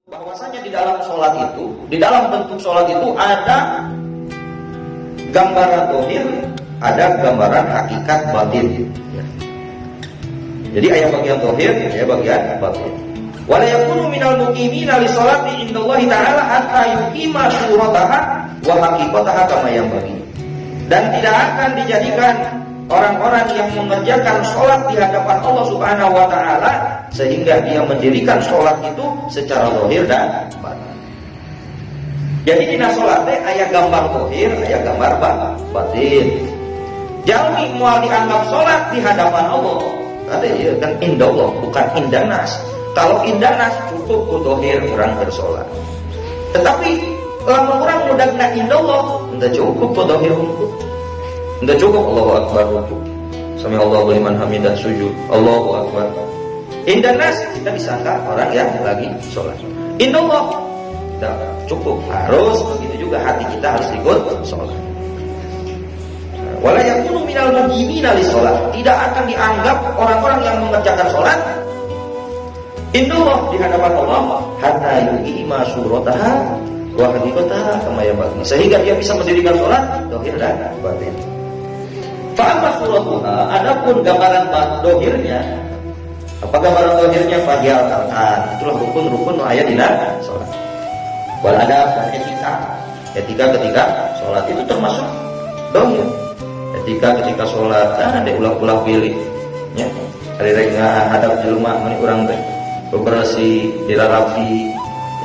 Bahwasanya di dalam sholat itu, di dalam bentuk sholat itu ada gambaran zahir, ada gambaran hakikat batin. Jadi ayat bagian zahir, ayat bagian batin. Wala yakunu minal muqimina li sholati indallahi ta'ala hatta yuqima surataha wa haqiqataha kama yanbaghi. Dan tidak akan dijadikan orang-orang yang mengerjakan sholat di hadapan Allah Subhanahu wa ta'ala sehingga dia mendirikan sholat itu secara zahir dan batin. Jadi dina sholat aya gambar zahir, aya gambar batin. Jalmi moal dianggap sholat di hadapan Allah. Ada ya kan indah Allah, bukan indah nas. Kalau indah nas cukup ku zahir orang bersolat. Tetapi lama orang mudahna indah Allah, enggak cukup ku zahir unggul. Enggak cukup Allahu Akbar ruku. Sami Allahu liman hamidah sujud. Allahu Akbar. Indah nas kita disangka orang yang lagi sholat. Indah Allah tidak cukup, harus begitu juga hati kita harus ikut sholat. Wala yakunu minal muqimina li sholat. Tidak akan dianggap orang-orang yang mengerjakan sholat indallah di hadapan Allah hatta yuqima surataha wa haqiqataha kama yanbaghi. Sehingga dia bisa mendirikan sholat zahir dan batin. Fa amma suratuha, adapun gambaran zahirnya, apa gambaran zahirnya? Fadiyal arkan, itulah rukun-rukun ayat dina sholat. Wal adab dan etika ketika sholat itu termasuk zahir. Etika ketika sholat ada ulah-ulah pilih ya. Hari rek ngadap jelema mani urang teh beberasi dirarapi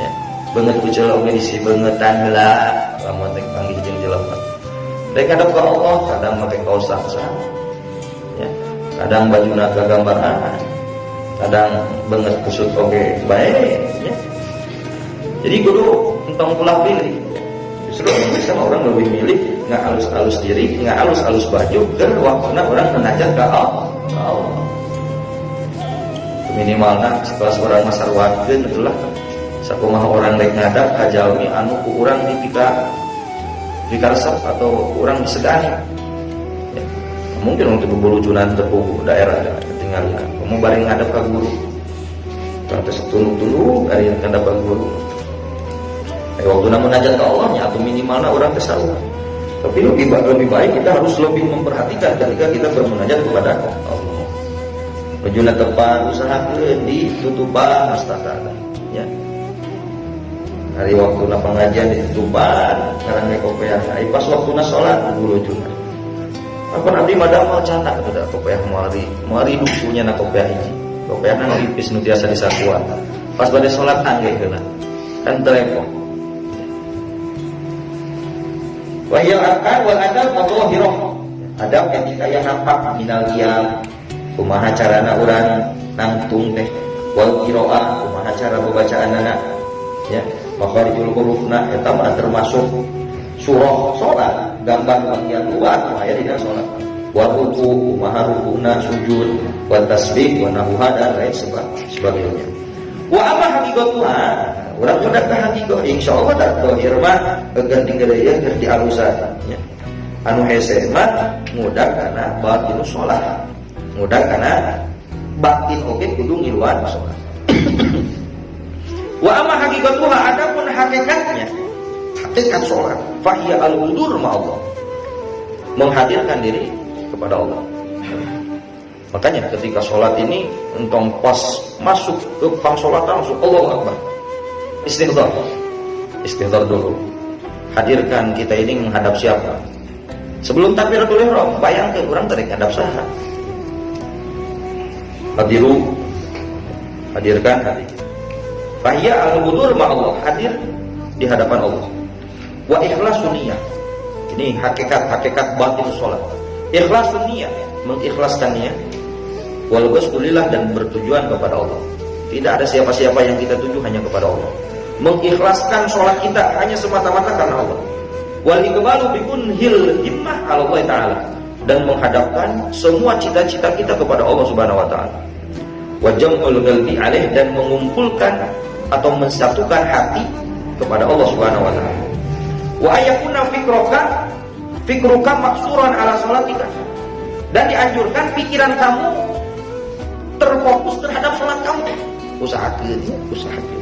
ya. Beungeut ku ceula oge disi beungetan heula lamun teh panggih jeung jelema. Rek ngadap ka Allah kadang make kaos saksa. Ya. Kadang bajuna gagambaran. Kadang beungeut kusut oge bae ya. Jadi kudu entong ulah pilih. Justru sama orang lebih milih nggak halus-halus diri, nggak halus-halus baju, dan waktunya orang menajat ke Allah. Minimalnya setelah orang masarwakeun itulah sakumaha orang rek ngadap kajalmi anu ku urang dikaresep atau urang disegani. Ya. Mungkin untuk bebulujunan tepung daerah ketinggalan. Kamu bari ngadap ka guru. Kang teh tunduk-tunduk ari ngadap ka guru. Waktu namun najat ke Allahnya atau minimalnya orang kesalahan. Tapi lebih baik kita harus lebih memperhatikan ketika kita bermunajat kepada Allah. Bajuna tepat usahakeun ditutupan mustaqalan ya. Hari waktuna pengajian ditutupan karena kopiah. Ai pas waktuna salat bulujunan. Apa abdi madamel candak teh kopiah moari dukunya na kopiah hiji. Kopiahna nipis nu tiasa disakuan. Pas bade salat anggeuna. Kan telepon. Wahiyal arkan wal adab wadhahirah. Adab ketika yang nampak minal qiyam, kumaha carana urang nangtung teh, wal qiraah kumaha cara babacaanna ya, makharijul hurufna eta mah termasuk surah salat, gambar bagian luar aya dina salat. Wa ruku kumaha rukuna sujud, wa tasbih wa nahwa dan lain sebagainya. Wa amma haqiqatuha, urang udah ka haqiqah insyaallah da zahir mah ganti geureun keur dialusan nya. Anu hese mah mudah kana batin salat. Mudah kana batin oge kudu ngiluan salat. Wa amma haqiqatuha, adapun hakikatnya, hakikat salat fa hiya al-hudur ma Allah. Menghadirkan diri kepada Allah. Makanya ketika sholat ini entong pas masuk ke pangsolatan langsung Allahu Akbar. Istighfar dulu. Hadirkan kita ini menghadap siapa? Sebelum takbiratul ihram, bayangkan orang tadi menghadap saha. Hadirkan hati. Fahiyya al-hudur ma Allah, hadir di hadapan Allah. Wa ikhlasun niyah. Ini hakikat batin sholat. Ikhlasun niyah, mengikhlaskan niat. Walghusnulillah dan bertujuan kepada Allah. Tidak ada siapa-siapa yang kita tuju, hanya kepada Allah. Mengikhlaskan sholat kita hanya semata-mata karena Allah. Wal iqbalu bikunhil himmah ala Allah Ta'ala, dan menghadapkan semua cita-cita kita kepada Allah Subhanahu wa taala. Wa jam'ul qalbi alaih, dan mengumpulkan atau mensatukan hati kepada Allah Subhanahu wa taala. Wa ayakuna fikruka maksuran ala sholatika, dan dianjurkan pikiran kamu terfokus terhadap sholat kamu. usahakeun.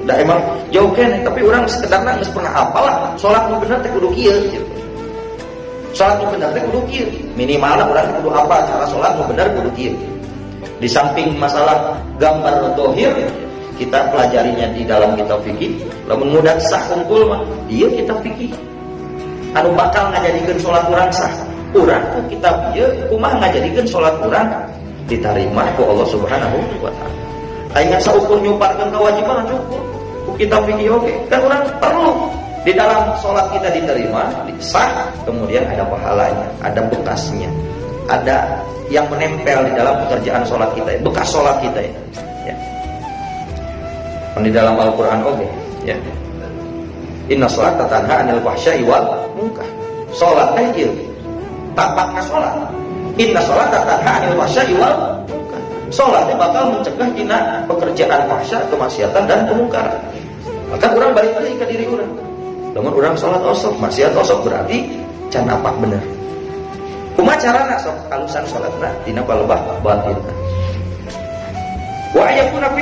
Da emang jauh keneh, tapi urang sekedarna geus pernah hafal lah salat nu bener teh kudu kieu gitu. Salat nu bener teh kudu kieu. Minimalna urang kudu hafal cara salat nu bener kudu kieu. Di samping masalah gambar zahir, kita pelajarinya di dalam kitab fikih. Lamun mudah sah kumpul mah, ieu kitab fikih. Anu bakal ngajadikeun salat urang sah. Urang ku kitab ieu kumaha ngajadikeun salat urang diterima ku Allah Subhanahu wa taala. Aing saukur nyuparkeun kewajiban cukup. Ku kitab fikih oge. Kan urang perlu di dalam salat kita diterima, sah, kemudian ada pahalanya, ada bekasnya. Ada yang menempel di dalam pekerjaan sholat kita, bekas sholat kita ya. Di dalam Al-Quran oke, ya. Inna sholata tanha 'anil fahsya'i wal munkar. Sholat aja, tapakna sholat. Inna sholata tanha 'anil fahsya'i wal munkar. Sholatnya bakal mencegah dina pekerjaan fahsya, kemaksiatan dan kemungkaran. Maka orang balik lagi ke diri orang. Namun orang sholat osok, maksiat osok berarti can apak bener. Kumaha carana sok alusan salatna dina palebah batin. Wa ayakuna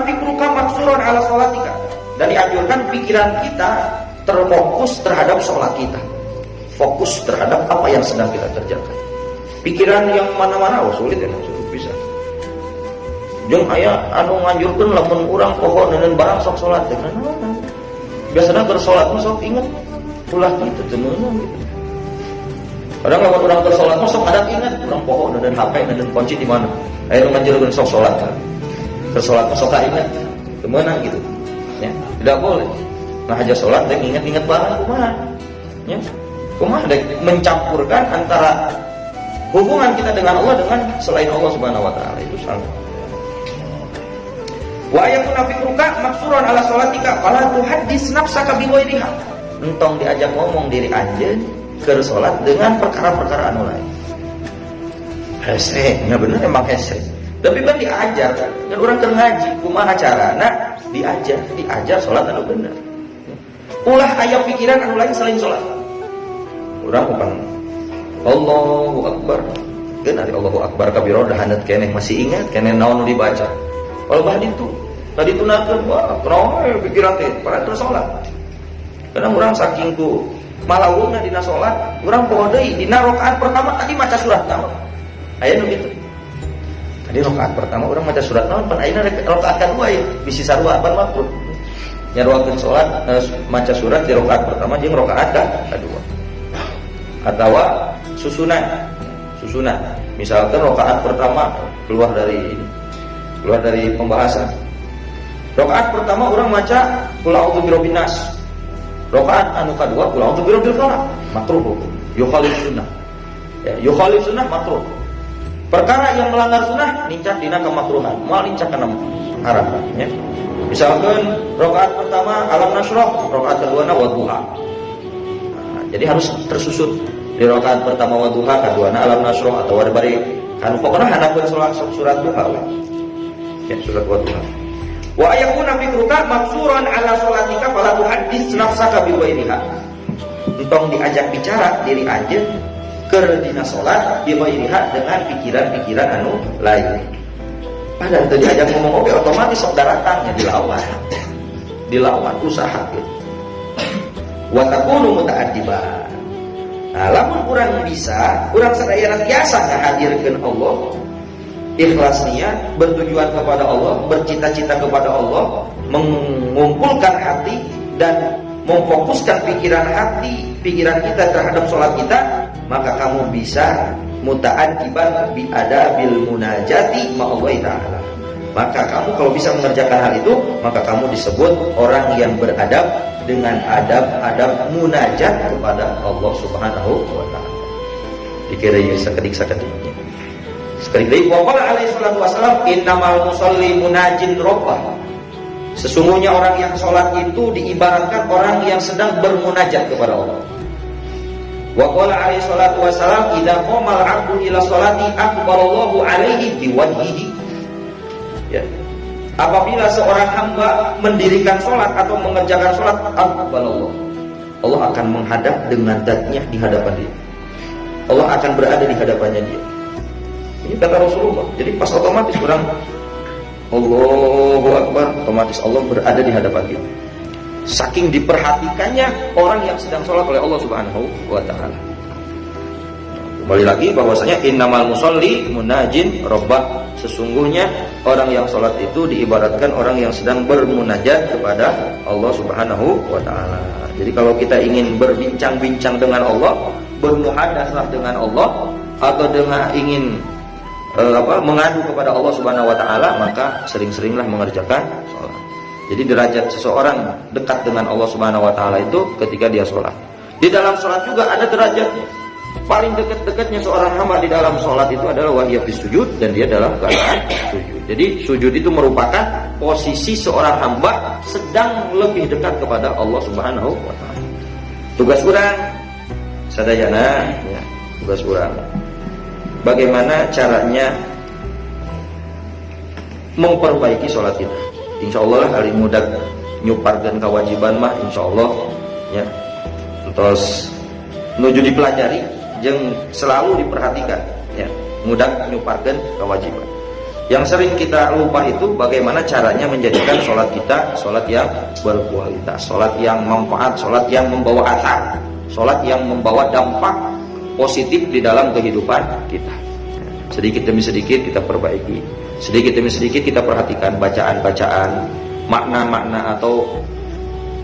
fikruka maksuran ala salatika. Dan dianjurkan pikiran kita terfokus terhadap salat kita. Fokus terhadap apa yang sedang kita kerjakan. Pikiran yang mana-mana sulit ya, sulit bisa. Jeung aya anu nganjurkeun lamun urang poho neuneun barang sok salat teh. Biasana keur salat mah sok inget ulah kitu teu meunang gitu. Kadang lawan orang bersolat sok ada ingat orang pohon dan HP dan kunci di mana. Ayo ngajarkeun sok salat. Bersolat sok ingat kemana gitu. Ya, tidak boleh. Nah aja salat dan ingat-ingat barang kumaha. Ya. Kumaha mencampurkan antara hubungan kita dengan Allah dengan selain Allah Subhanahu wa taala itu salah. Wa ayatun fikruka maksuran ala salatika fala tuhaddis nafsaka bi ghairiha. Entong diajak ngomong diri anjeun keur salat dengan perkara-perkara anu lain. Hese, nya bener emang hese. Tapi kan diajar, kan orang keur ngaji kumaha carana diajar salat anu bener. Ulah aya pikiran anu lain selain salat. Urang upang Allahu Akbar. Keun ari Allahu Akbar kabira da handap keneh masih ingat keneh naon nu dibaca. Kalau bahdi itu tadi tunakeun wah kroe pikiran teh para terus salat. Kadang urang saking ku malawungna dina salat, urang poho deui dina rakaat pertama tadi maca surat naon. Aya nu kitu. Tadi rakaat pertama urang maca surat naon, pan ayeuna rakaat kadua ya bisi sarua pan makruh. Nyaruakeun salat maca surat di rakaat pertama jeung rakaat kadua. Atawa susunan. Misalkan rakaat pertama keluar dari pembahasan. Rakaat pertama urang maca qul a'udzu birabbin nas. Rakaat anu kadua qul a'udzu birabbil falaq makruh hukum yukhalif sunnah. Ya, yukhalif sunnah makruh. Perkara yang melanggar sunnah lincah dina kemakruhan, moal lincah kana haram ya. Misalkan rakaat pertama alam nasrah, rakaat keduana wadduha. Jadi harus tersusun di rakaat pertama wadduha, kaduana alam nasrah atau bari kan pokoknya hanapeun surat duha. Ya, surat wadduha. Wa ayakuna fikruka maksuran ala salatika fala tuhaddis nafsaka bi ghairiha. Entong diajak bicara diri anjeun keur dina salat bi ghairiha dengan pikiran-pikiran anu lain. Padahal teu diajak ngomong oke otomatis sok daratangnya dilawan usaha gitu. Wa takunu muta'addiban. Nah, lamun urang bisa, urang sadayana biasa ngahadirkeun Allah. Ikhlas niat, bertujuan kepada Allah, bercita-cita kepada Allah, mengumpulkan hati dan memfokuskan pikiran kita terhadap sholat kita, maka kamu bisa muta'addiban bi adabil munajati ma'allahi ta'ala. Maka kamu kalau bisa mengerjakan hal itu, maka kamu disebut orang yang beradab dengan adab-adab munajat kepada Allah Subhanahu wa taala. Dikira sakedik-sakediknya. Sekali lagi waqala alaihi salatu wasallam innamal musalli munajin rabbah. Sesungguhnya orang yang sholat itu diibaratkan orang yang sedang bermunajat kepada Allah. Waqala alaihi salatu wasallam idza qamal 'abdu ila sholati aqbalallahu alaihi biwajhihi. Ya. Apabila seorang hamba mendirikan sholat atau mengerjakan sholat, aqbalallahu. Allah akan menghadap dengan zatnya di hadapan dia. Allah akan berada di hadapannya dia. Ini kata Rasulullah. Jadi pas otomatis orang Allahu Akbar, otomatis Allah berada di hadapan kita. Saking diperhatikannya orang yang sedang sholat oleh Allah Subhanahu wa ta'ala. Kembali lagi bahwasanya innamal musolli munajin rabbah. Sesungguhnya orang yang sholat itu diibaratkan orang yang sedang bermunajat kepada Allah Subhanahu wa ta'ala. Jadi kalau kita ingin berbincang-bincang dengan Allah, bermuhadatsah dengan Allah, atau dengan ingin mengadu kepada Allah Subhanahu wa ta'ala, maka sering-seringlah mengerjakan sholat. Jadi derajat seseorang dekat dengan Allah Subhanahu wa ta'ala itu ketika dia sholat. Di dalam sholat juga ada derajatnya. Paling dekat-dekatnya seorang hamba di dalam sholat itu adalah wahya fi sujud, dan dia dalam keadaan sujud. Jadi sujud itu merupakan posisi seorang hamba sedang lebih dekat kepada Allah Subhanahu wa ta'ala. Tugas orang sadayana, ya, tugas orang bagaimana caranya memperbaiki sholat kita. Insya Allah hari mudah nyuparkan kewajiban mah insya Allah ya. Terus menuju dipelajari jeung selalu diperhatikan ya, mudah nyuparkan kewajiban. Yang sering kita lupa itu bagaimana caranya menjadikan sholat kita sholat yang berkualitas, sholat yang manfaat, sholat yang membawa athar, sholat yang membawa dampak positif di dalam kehidupan kita. Sedikit demi sedikit kita perbaiki, sedikit demi sedikit kita perhatikan bacaan-bacaan, makna-makna atau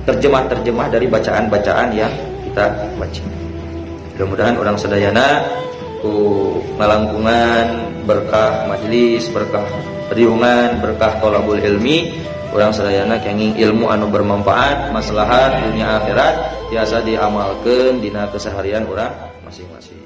terjemah-terjemah dari bacaan-bacaan yang kita baca. Mudah-mudahan orang sedayana ku ngalangkungan berkah majelis, berkah riungan, berkah thalabul ilmi, orang sedayana kenging ilmu anu bermanfaat, maslahat dunia akhirat, biasa diamalkeun dina keseharian orang masing-masing.